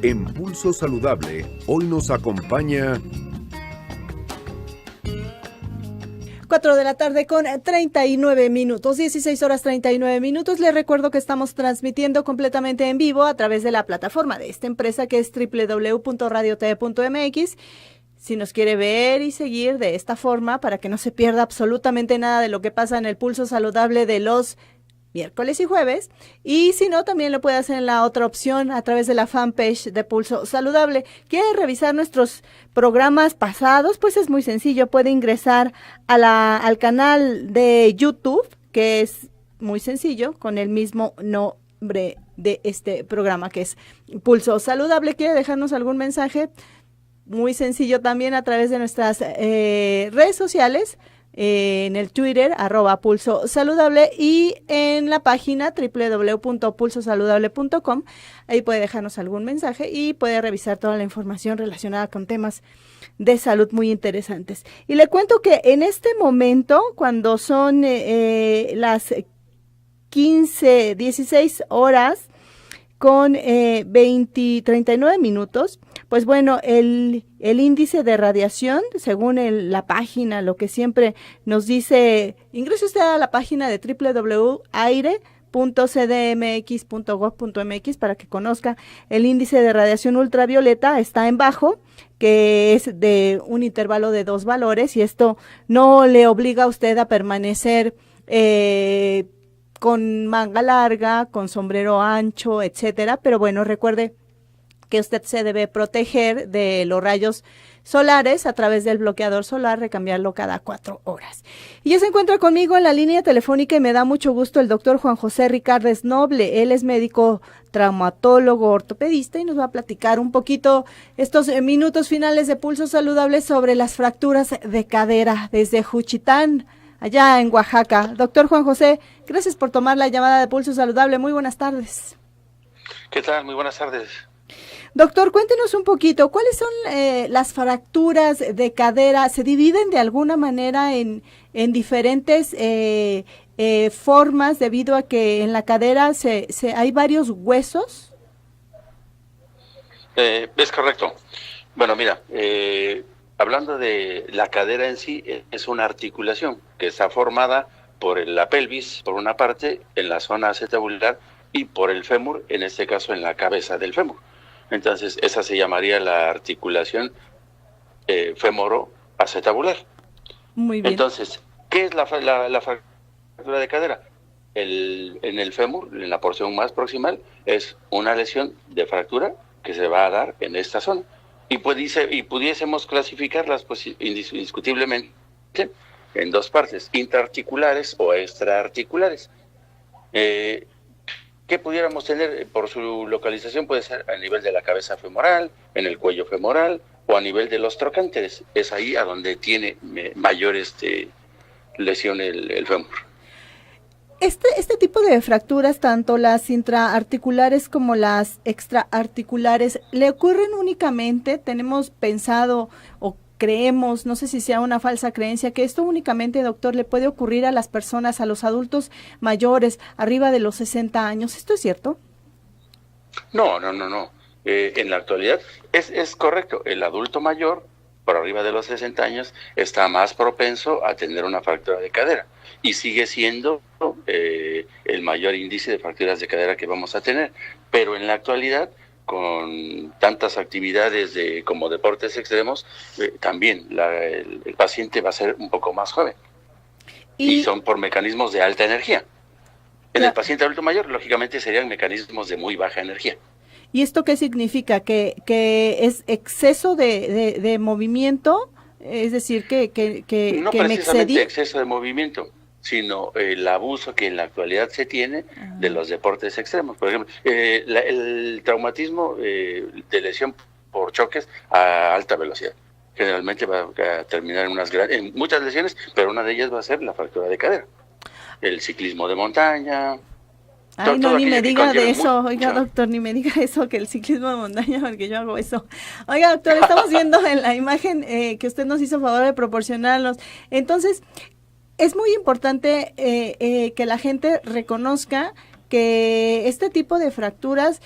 En Pulso Saludable, hoy nos acompaña 4 de la tarde con 39 minutos, 16 horas 39 minutos. Les recuerdo que estamos transmitiendo completamente en vivo a través de la plataforma de esta empresa que es www.radiotv.mx. Si nos quiere ver y seguir de esta forma para que no se pierda absolutamente nada de lo que pasa en el Pulso Saludable de los miércoles y jueves, y si no, también lo puede hacer en la otra opción a través de la fanpage de Pulso Saludable. ¿Quiere revisar nuestros programas pasados? Pues es muy sencillo, puede ingresar al canal de YouTube, que es muy sencillo, con el mismo nombre de este programa, que es Pulso Saludable. ¿Quiere dejarnos algún mensaje? Muy sencillo también a través de nuestras redes sociales, en el Twitter, @Pulso Saludable, y en la página www.pulsosaludable.com. Ahí puede dejarnos algún mensaje y puede revisar toda la información relacionada con temas de salud muy interesantes. Y le cuento que en este momento, cuando son las 16 horas con 39 minutos, pues bueno, el índice de radiación, según la página, lo que siempre nos dice, ingrese usted a la página de www.aire.cdmx.gov.mx para que conozca el índice de radiación ultravioleta. Está en bajo, que es de un intervalo de 2 valores, y esto no le obliga a usted a permanecer con manga larga, con sombrero ancho, etcétera, pero bueno, recuerde que usted se debe proteger de los rayos solares a través del bloqueador solar, recambiarlo cada 4 horas. Y ya se encuentra conmigo en la línea telefónica, y me da mucho gusto, el doctor Juan José Ricardes Noble. Él es médico traumatólogo, ortopedista, y nos va a platicar un poquito estos minutos finales de Pulso Saludable sobre las fracturas de cadera desde Juchitán, allá en Oaxaca. Doctor Juan José, gracias por tomar la llamada de Pulso Saludable. Muy buenas tardes. ¿Qué tal? Muy buenas tardes. Doctor, cuéntenos un poquito, ¿cuáles son las fracturas de cadera? ¿Se dividen de alguna manera en diferentes formas debido a que en la cadera hay varios huesos? Es correcto. Bueno, mira, hablando de la cadera en sí, es una articulación que está formada por la pelvis, por una parte, en la zona acetabular, y por el fémur, en este caso en la cabeza del fémur. Entonces, esa se llamaría la articulación fémoro-acetabular. Muy bien. Entonces, ¿qué es la fractura de cadera? En el fémur, en la porción más proximal, es una lesión de fractura que se va a dar en esta zona. Y pudiésemos clasificarlas, pues, indiscutiblemente en 2 partes, intraarticulares o extraarticulares. ¿Qué pudiéramos tener por su localización? Puede ser a nivel de la cabeza femoral, en el cuello femoral, o a nivel de los trocánteres. Es ahí a donde tiene mayor lesión el fémur. Este tipo de fracturas, tanto las intraarticulares como las extraarticulares, ¿le ocurren únicamente? Tenemos pensado o creemos, no sé si sea una falsa creencia, que esto únicamente, doctor, le puede ocurrir a las personas, a los adultos mayores, arriba de los 60 años. ¿Esto es cierto? No. En la actualidad es correcto. El adulto mayor, por arriba de los 60 años, está más propenso a tener una fractura de cadera, y sigue siendo el mayor índice de fracturas de cadera que vamos a tener. Pero en la actualidad, con tantas actividades como deportes extremos, también el paciente va a ser un poco más joven. Y son por mecanismos de alta energía. En el paciente adulto mayor, lógicamente, serían mecanismos de muy baja energía. ¿Y esto qué significa? ¿Que es exceso de movimiento? Es decir, que no que me excedí. Exceso de movimiento, sino el abuso que en la actualidad se tiene de los deportes extremos. Por ejemplo, el traumatismo de lesión por choques a alta velocidad generalmente va a terminar en muchas lesiones, pero una de ellas va a ser la fractura de cadera. El ciclismo de montaña. Ay, no, ni me diga de eso, oiga, doctor, ni me diga eso, que el ciclismo de montaña, porque yo hago eso. Oiga, doctor, estamos viendo en la imagen que usted nos hizo favor de proporcionarnos. Entonces, es muy importante que la gente reconozca que este tipo de fracturas,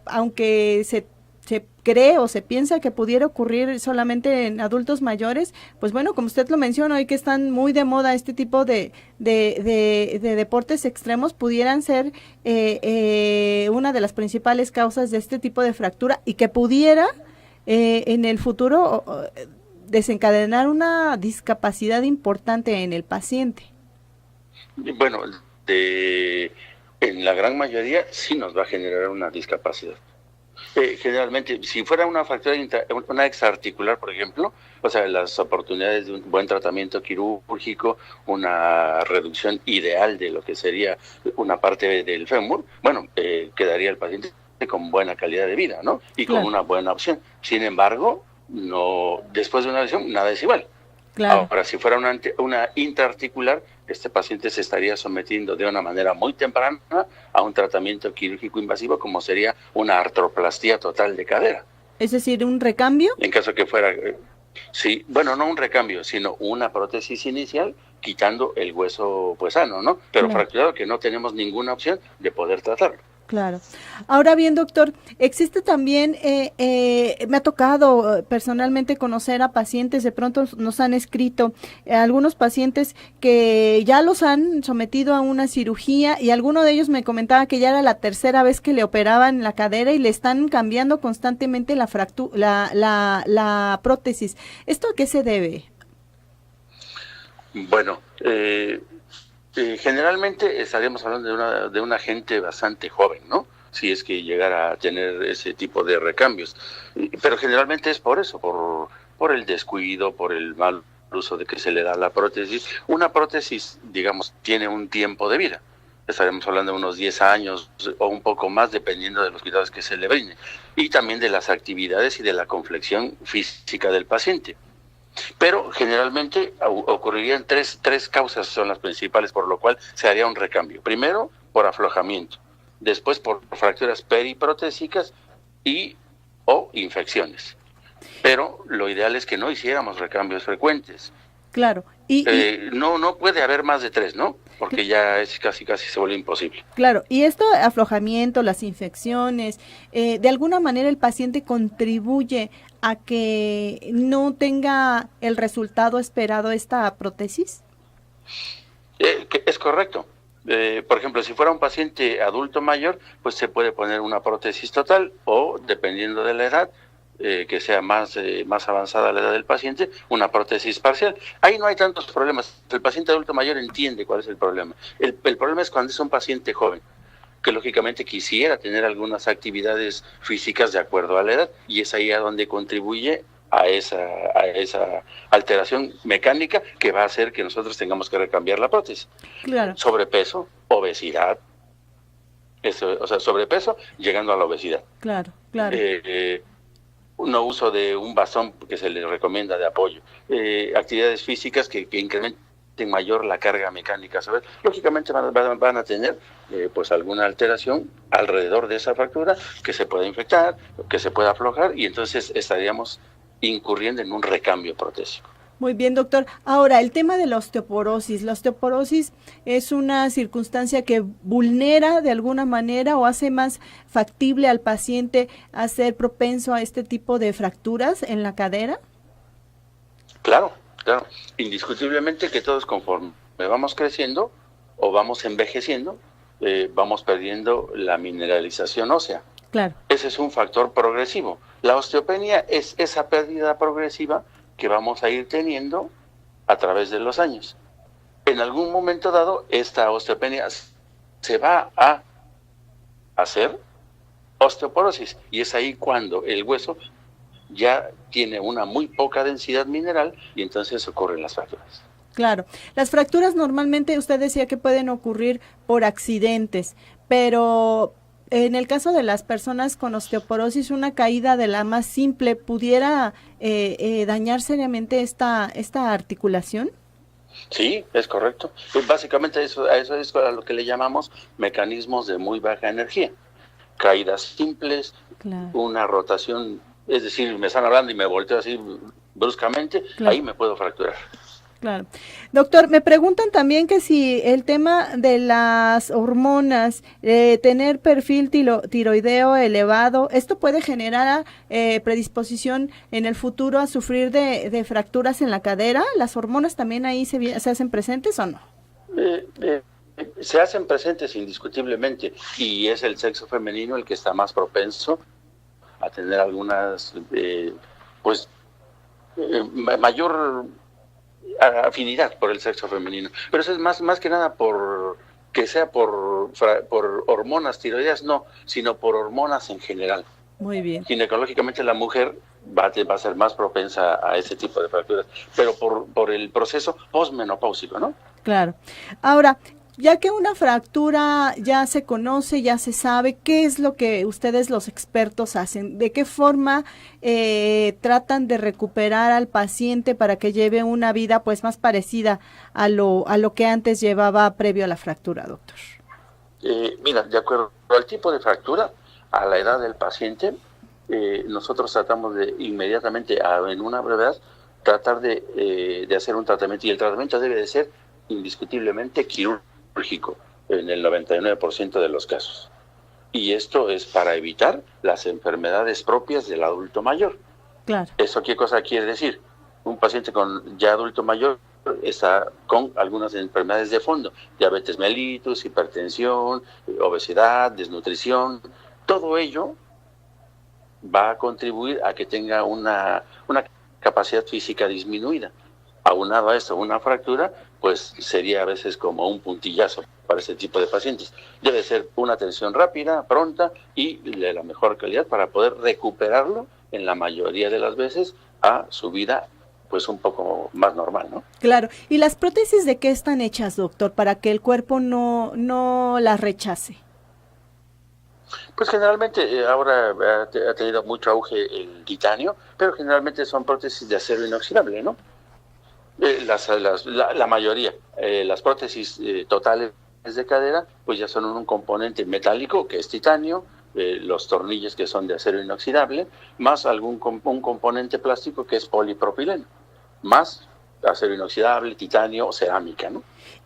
aunque se se cree o se piensa que pudiera ocurrir solamente en adultos mayores, pues bueno, como usted lo menciona, hoy que están muy de moda este tipo de deportes extremos, pudieran ser una de las principales causas de este tipo de fractura y que pudiera en el futuro desencadenar una discapacidad importante en el paciente. Bueno, en la gran mayoría sí nos va a generar una discapacidad. Generalmente, si fuera una fractura una exarticular, por ejemplo, o sea, las oportunidades de un buen tratamiento quirúrgico, una reducción ideal de lo que sería una parte del fémur, bueno, quedaría el paciente con buena calidad de vida, ¿no? Y con una buena opción. Sin embargo, no, después de una lesión, nada es igual. Claro. Ahora, si fuera una intraarticular, este paciente se estaría sometiendo de una manera muy temprana a un tratamiento quirúrgico invasivo, como sería una artroplastía total de cadera. Es decir, un recambio. En caso que fuera, sí, bueno, no un recambio, sino una prótesis inicial, quitando el hueso pues sano, ¿no? Pero fracturado, que no tenemos ninguna opción de poder tratarlo. Claro. Ahora bien, doctor, existe también, me ha tocado personalmente conocer a pacientes, de pronto nos han escrito algunos pacientes que ya los han sometido a una cirugía y alguno de ellos me comentaba que ya era la tercera vez que le operaban la cadera y le están cambiando constantemente la prótesis. ¿Esto a qué se debe? Bueno, generalmente estaríamos hablando de una gente bastante joven, ¿no? Si es que llegara a tener ese tipo de recambios. Pero generalmente es por eso, por el descuido, por el mal uso de que se le da la prótesis. Una prótesis, digamos, tiene un tiempo de vida. Estaremos hablando de unos 10 años o un poco más, dependiendo de los cuidados que se le brinden. Y también de las actividades y de la complexión física del paciente. Pero generalmente ocurrirían tres causas, son las principales, por lo cual se haría un recambio. Primero, por aflojamiento, después por fracturas periprotésicas o infecciones. Pero lo ideal es que no hiciéramos recambios frecuentes. Claro. No puede haber más de 3, ¿no? Porque ya es casi se vuelve imposible. Claro, y esto, aflojamiento, las infecciones, de alguna manera el paciente contribuye a que no tenga el resultado esperado esta prótesis. Es correcto. Por ejemplo, si fuera un paciente adulto mayor, pues se puede poner una prótesis total o, dependiendo de la edad, que sea más avanzada la edad del paciente, una prótesis parcial. Ahí no hay tantos problemas. El paciente adulto mayor entiende cuál es el problema. El problema es cuando es un paciente joven, que lógicamente quisiera tener algunas actividades físicas de acuerdo a la edad, y es ahí a donde contribuye a esa alteración mecánica que va a hacer que nosotros tengamos que recambiar la prótesis. Claro. Sobrepeso, obesidad, sobrepeso llegando a la obesidad. Claro. No uso de un bastón que se le recomienda de apoyo, actividades físicas que incrementen mayor la carga mecánica sobre, lógicamente van a tener pues alguna alteración alrededor de esa fractura que se pueda infectar, que se pueda aflojar, y entonces estaríamos incurriendo en un recambio protésico. Muy bien, doctor. Ahora, el tema de la osteoporosis. La osteoporosis es una circunstancia que vulnera de alguna manera o hace más factible al paciente a ser propenso a este tipo de fracturas en la cadera. Claro. Indiscutiblemente que todos, conforme vamos creciendo o vamos envejeciendo, vamos perdiendo la mineralización ósea. Claro. Ese es un factor progresivo. La osteopenia es esa pérdida progresiva que vamos a ir teniendo a través de los años. En algún momento dado, esta osteopenia se va a hacer osteoporosis, y es ahí cuando el hueso ya tiene una muy poca densidad mineral y entonces ocurren las fracturas. Claro. Las fracturas normalmente usted decía que pueden ocurrir por accidentes, pero en el caso de las personas con osteoporosis, una caída de la más simple pudiera dañar seriamente esta articulación. Sí, es correcto. Básicamente eso es a lo que le llamamos mecanismos de muy baja energía. Caídas simples, claro. Una rotación, es decir, me están hablando y me volteo así bruscamente, claro. Ahí me puedo fracturar. Claro. Doctor, me preguntan también que si el tema de las hormonas, tener perfil tiroideo elevado, ¿esto puede generar predisposición en el futuro a sufrir de fracturas en la cadera? ¿Las hormonas también ahí se hacen presentes o no? Se hacen presentes indiscutiblemente, y es el sexo femenino el que está más propenso a tener algunas, mayor afinidad por el sexo femenino. Pero eso es más que nada por que sea por hormonas tiroideas, no, sino por hormonas en general. Muy bien. Ginecológicamente la mujer va a ser más propensa a ese tipo de fracturas, pero por el proceso posmenopáusico, ¿no? Claro. Ahora, ya que una fractura ya se conoce, ya se sabe, ¿qué es lo que ustedes los expertos hacen? ¿De qué forma tratan de recuperar al paciente para que lleve una vida pues más parecida a lo que antes llevaba previo a la fractura, doctor? Mira, de acuerdo al tipo de fractura, a la edad del paciente, nosotros tratamos de inmediatamente, en una brevedad, tratar de hacer un tratamiento, y el tratamiento debe de ser indiscutiblemente quirúrgico en el 99% de los casos. Y esto es para evitar las enfermedades propias del adulto mayor. Claro. ¿Eso qué cosa quiere decir? Un paciente ya adulto mayor está con algunas enfermedades de fondo: diabetes mellitus, hipertensión, obesidad, desnutrición. Todo ello va a contribuir a que tenga una capacidad física disminuida. Aunado a esto, una fractura, pues sería a veces como un puntillazo para ese tipo de pacientes. Debe ser una atención rápida, pronta y de la mejor calidad para poder recuperarlo en la mayoría de las veces a su vida pues un poco más normal, ¿no? Claro. ¿Y las prótesis de qué están hechas, doctor, para que el cuerpo no las rechace? Pues generalmente ahora ha tenido mucho auge el titanio, pero generalmente son prótesis de acero inoxidable, ¿no? La mayoría, las prótesis totales de cadera, pues ya son un componente metálico que es titanio, los tornillos que son de acero inoxidable, más un componente plástico que es polipropileno, más acero inoxidable, titanio, cerámica, ¿no?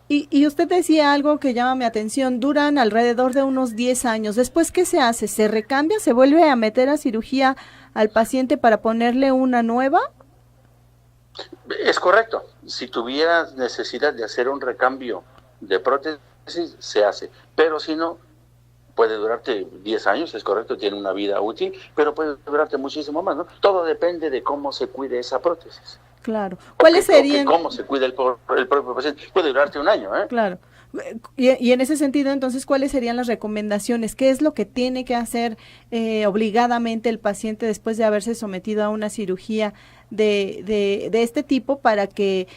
Y usted decía algo que llama mi atención, duran alrededor de unos 10 años. ¿Después qué se hace? ¿Se recambia? ¿Se vuelve a meter a cirugía al paciente para ponerle una nueva? Es correcto. Si tuvieras necesidad de hacer un recambio de prótesis, se hace. Pero si no, puede durarte 10 años, es correcto, tiene una vida útil, pero puede durarte muchísimo más, ¿no? Todo depende de cómo se cuide esa prótesis. Claro. ¿Cuáles serían? ¿Cómo se cuida el propio paciente? Puede durarte un año, ¿eh? Claro. Y en ese sentido, entonces, ¿cuáles serían las recomendaciones? ¿Qué es lo que tiene que hacer obligadamente el paciente después de haberse sometido a una cirugía de este tipo para que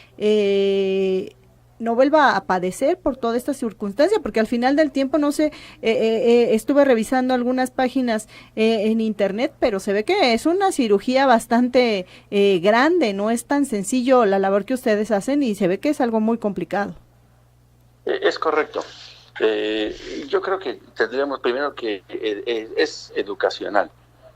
no vuelva a padecer por toda esta circunstancia? Porque al final del tiempo, no sé, estuve revisando algunas páginas en internet, pero se ve que es una cirugía bastante grande, no es tan sencillo la labor que ustedes hacen y se ve que es algo muy complicado. Es correcto. Yo creo que tendríamos primero que es educacional.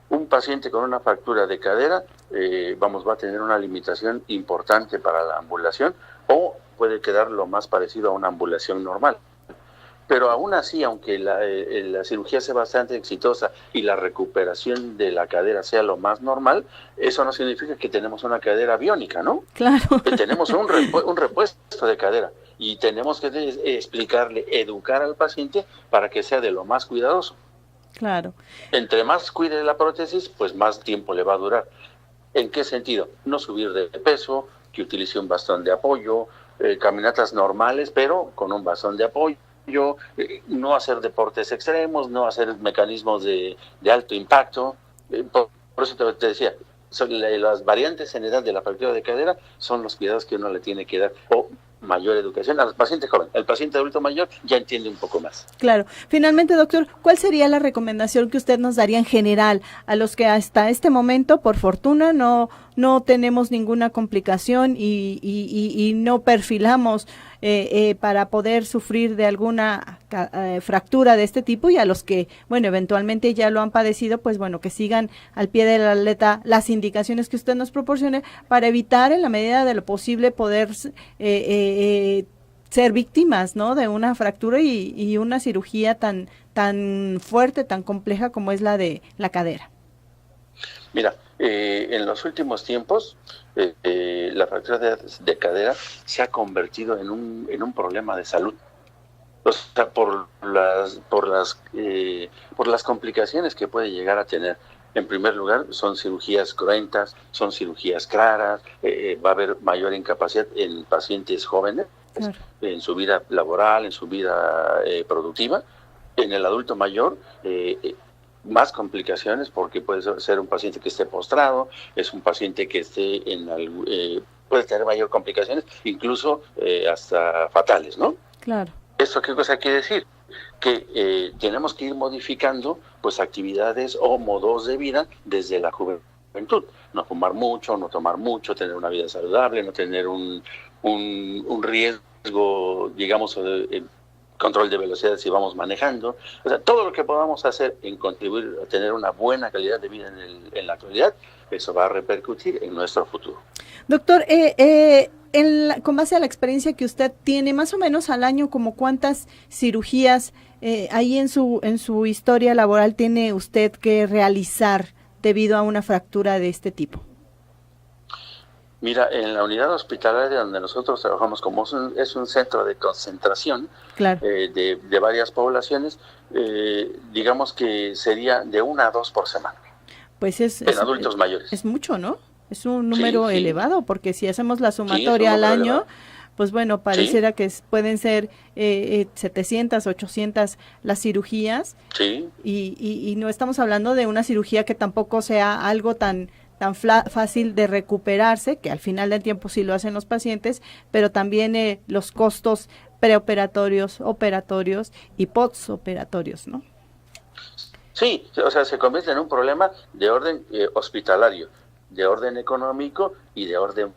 Un paciente con una fractura de cadera, va a tener una limitación importante para la ambulación, o puede quedar lo más parecido a una ambulación normal. Pero aún así, aunque la cirugía sea bastante exitosa y la recuperación de la cadera sea lo más normal, eso no significa que tenemos una cadera biónica, ¿no? Claro. Tenemos un repuesto de cadera y tenemos que explicarle, educar al paciente para que sea de lo más cuidadoso. Claro. Entre más cuide la prótesis, pues más tiempo le va a durar. ¿En qué sentido? No subir de peso, que utilice un bastón de apoyo, caminatas normales, pero con un bastón de apoyo, no hacer deportes extremos, no hacer mecanismos de alto impacto. Por eso te decía, las variantes en edad de la fractura de cadera son los cuidados que uno le tiene que dar, o mayor educación al paciente joven. El paciente adulto mayor ya entiende un poco más. Claro. Finalmente, doctor, ¿cuál sería la recomendación que usted nos daría en general a los que hasta este momento, por fortuna, no no tenemos ninguna complicación y no perfilamos para poder sufrir de alguna fractura de este tipo, y a los que, bueno, eventualmente ya lo han padecido, pues bueno, que sigan al pie de la letra las indicaciones que usted nos proporcione para evitar en la medida de lo posible poder ser víctimas, ¿no?, de una fractura y una cirugía tan fuerte, tan compleja como es la de la cadera. Mira, en los últimos tiempos la fractura de cadera se ha convertido en un problema de salud. O sea, por las complicaciones que puede llegar a tener. En primer lugar, son cirugías cruentas, son cirugías caras, va a haber mayor incapacidad en pacientes jóvenes, claro, en su vida laboral, en su vida productiva. En el adulto mayor, más complicaciones, porque puede ser un paciente que esté postrado, es un paciente que esté puede tener mayor complicaciones, incluso hasta fatales, ¿no? Claro. ¿Esto qué cosa quiere decir? Que tenemos que ir modificando pues actividades o modos de vida desde la juventud. No fumar mucho, no tomar mucho, tener una vida saludable, no tener un riesgo, digamos, control de velocidad si vamos manejando. O sea, todo lo que podamos hacer en contribuir a tener una buena calidad de vida en la actualidad, eso va a repercutir en nuestro futuro. Doctor, con base a la experiencia que usted tiene, más o menos al año, ¿como cuántas cirugías ahí en su historia laboral tiene usted que realizar debido a una fractura de este tipo? Mira, en la unidad hospitalaria donde nosotros trabajamos, como es un centro de concentración, claro, de varias poblaciones, digamos que sería de 1 a 2 por semana. Pues en adultos mayores. Es mucho, ¿no? Es un número elevado, porque si hacemos la sumatoria al año, elevado, pues bueno, pareciera que pueden ser 700, 800 las cirugías. Sí. Y no estamos hablando de una cirugía que tampoco sea algo tan fácil de recuperarse, que al final del tiempo sí lo hacen los pacientes, pero también los costos preoperatorios, operatorios y postoperatorios, ¿no? Sí, o sea, se convierte en un problema de orden hospitalario, de orden económico y de orden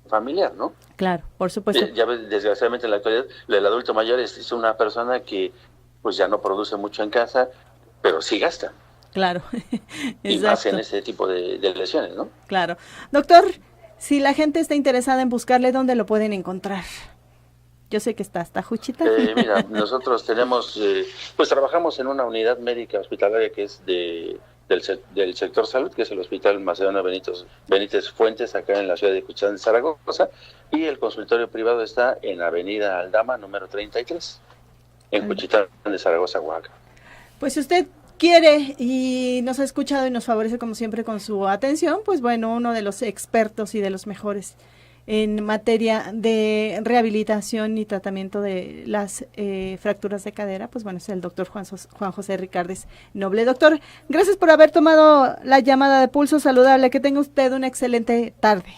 familiar, ¿no? Claro, por supuesto. Ya ves, desgraciadamente en la actualidad, el adulto mayor es una persona que pues ya no produce mucho en casa, pero sí gasta. Claro, y más en ese tipo de lesiones, ¿no? Claro. Doctor, si la gente está interesada en buscarle, ¿dónde lo pueden encontrar? Yo sé que está hasta Juchitán. Mira, nosotros tenemos, pues trabajamos en una unidad médica hospitalaria que es del sector salud, que es el Hospital Macedonio Benítez Fuentes, acá en la ciudad de Juchitán de Zaragoza, y el consultorio privado está en Avenida Aldama, número 33, en Juchitán de Zaragoza, Oaxaca. Pues si usted quiere y nos ha escuchado y nos favorece como siempre con su atención, pues bueno, uno de los expertos y de los mejores en materia de rehabilitación y tratamiento de las fracturas de cadera, pues bueno, es el doctor Juan José Ricardes Noble. Doctor, gracias por haber tomado la llamada de Pulso Saludable. Que tenga usted una excelente tarde.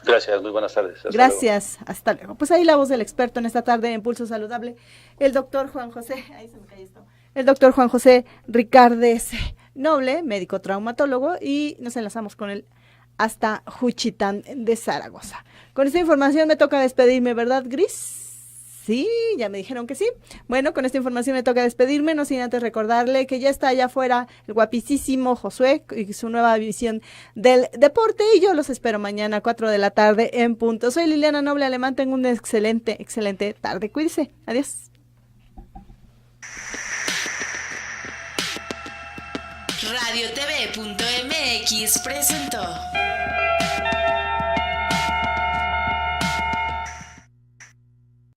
Gracias, muy buenas tardes. Gracias, luego. Hasta luego. Pues ahí la voz del experto en esta tarde en Pulso Saludable, el doctor Juan José, ahí se me cayó esto, el doctor Juan José Ricardes Noble, médico traumatólogo, y nos enlazamos con él hasta Juchitán de Zaragoza. Con esta información me toca despedirme, ¿verdad, Gris? Sí, ya me dijeron que sí. Bueno, con esta información me toca despedirme, no sin antes recordarle que ya está allá afuera el guapísimo Josué y su nueva visión del deporte, y yo los espero mañana a 4 de la tarde en punto. Soy Liliana Noble Alemán, tengo una excelente tarde. Cuídese, adiós. RadioTV.mx presentó